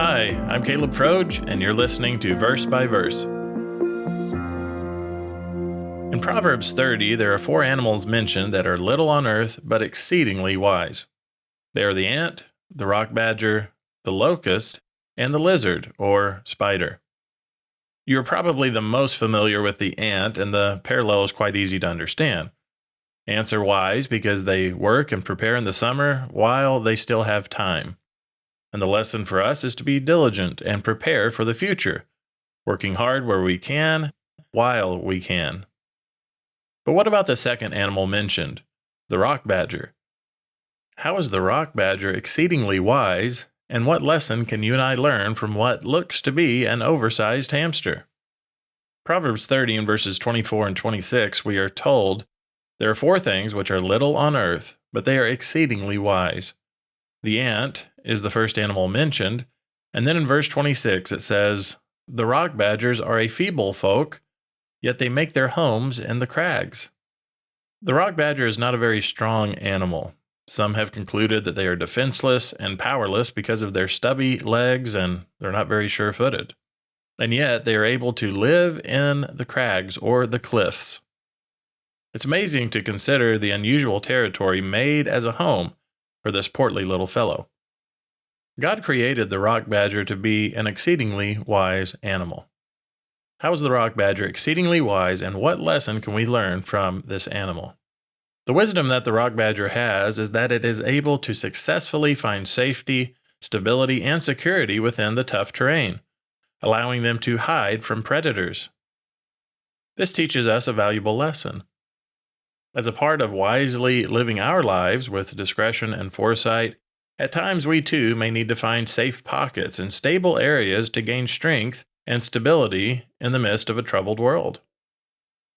Hi, I'm Caleb Froedge, and you're listening to Verse by Verse. In Proverbs 30, there are 4 animals mentioned that are little on earth, but exceedingly wise. They are the ant, the rock badger, the locust, and the lizard, or spider. You're probably the most familiar with the ant, and the parallel is quite easy to understand. Ants are wise because they work and prepare in the summer while they still have time. And the lesson for us is to be diligent and prepare for the future, working hard where we can, while we can. But what about the second animal mentioned, the rock badger? How is the rock badger exceedingly wise, and what lesson can you and I learn from what looks to be an oversized hamster? Proverbs 30 in verses 24 and 26, we are told, "There are 4 things which are little on earth, but they are exceedingly wise." The ant is the first animal mentioned, and then in verse 26 it says, "The rock badgers are a feeble folk, yet they make their homes in the crags." The rock badger is not a very strong animal. Some have concluded that they are defenseless and powerless because of their stubby legs, and they're not very sure-footed. And yet they are able to live in the crags or the cliffs. It's amazing to consider the unusual territory made as a home for this portly little fellow. God created the rock badger to be an exceedingly wise animal. How is the rock badger exceedingly wise, and what lesson can we learn from this animal? The wisdom that the rock badger has is that it is able to successfully find safety, stability, and security within the tough terrain, allowing them to hide from predators. This teaches us a valuable lesson. As a part of wisely living our lives with discretion and foresight, at times we too may need to find safe pockets and stable areas to gain strength and stability in the midst of a troubled world.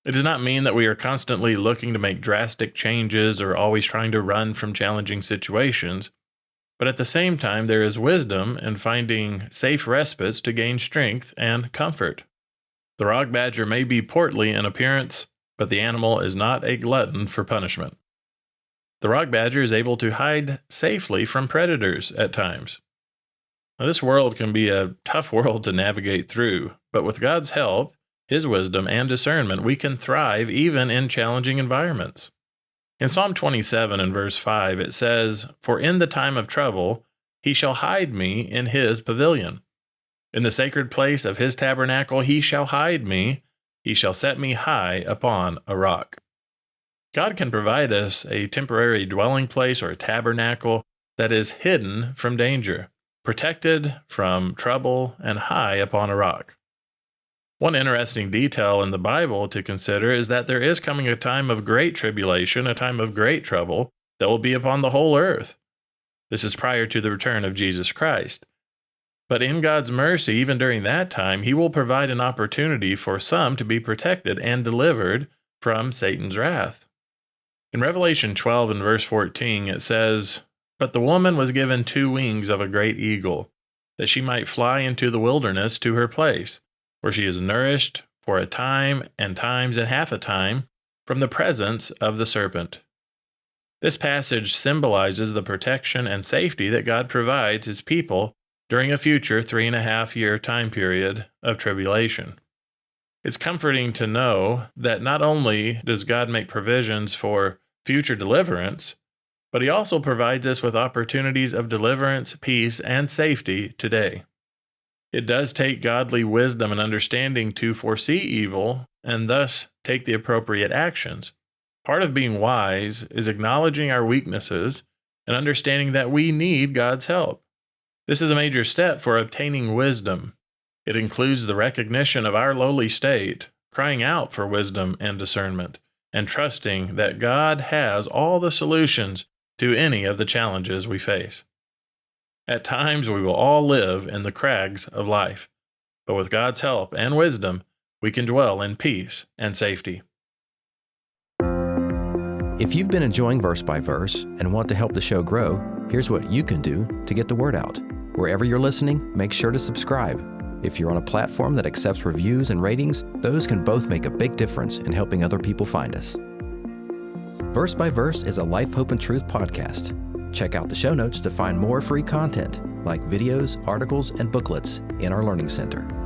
It does not mean that we are constantly looking to make drastic changes or always trying to run from challenging situations, but at the same time there is wisdom in finding safe respites to gain strength and comfort. The rock badger may be portly in appearance, but the animal is not a glutton for punishment. The rock badger is able to hide safely from predators at times. Now, this world can be a tough world to navigate through, but with God's help, His wisdom and discernment, we can thrive even in challenging environments. In Psalm 27 and verse 5, it says, "For in the time of trouble, He shall hide me in His pavilion. In the sacred place of His tabernacle, He shall hide me. He shall set me high upon a rock." God can provide us a temporary dwelling place or a tabernacle that is hidden from danger, protected from trouble, and high upon a rock. One interesting detail in the Bible to consider is that there is coming a time of great tribulation, a time of great trouble that will be upon the whole earth. This is prior to the return of Jesus Christ. But in God's mercy, even during that time, He will provide an opportunity for some to be protected and delivered from Satan's wrath. In Revelation 12 and verse 14, it says, "But the woman was given 2 wings of a great eagle, that she might fly into the wilderness to her place, where she is nourished for a time and times and half a time from the presence of the serpent." This passage symbolizes the protection and safety that God provides His people during a future 3.5-year time period of tribulation. It's comforting to know that not only does God make provisions for future deliverance, but He also provides us with opportunities of deliverance, peace, and safety today. It does take godly wisdom and understanding to foresee evil and thus take the appropriate actions. Part of being wise is acknowledging our weaknesses and understanding that we need God's help. This is a major step for obtaining wisdom. It includes the recognition of our lowly state, crying out for wisdom and discernment, and trusting that God has all the solutions to any of the challenges we face. At times, we will all live in the crags of life, but with God's help and wisdom, we can dwell in peace and safety. If you've been enjoying Verse by Verse and want to help the show grow, here's what you can do to get the word out. Wherever you're listening, make sure to subscribe. If you're on a platform that accepts reviews and ratings, those can both make a big difference in helping other people find us. Verse by Verse is a Life, Hope, and Truth podcast. Check out the show notes to find more free content like videos, articles, and booklets in our Learning Center.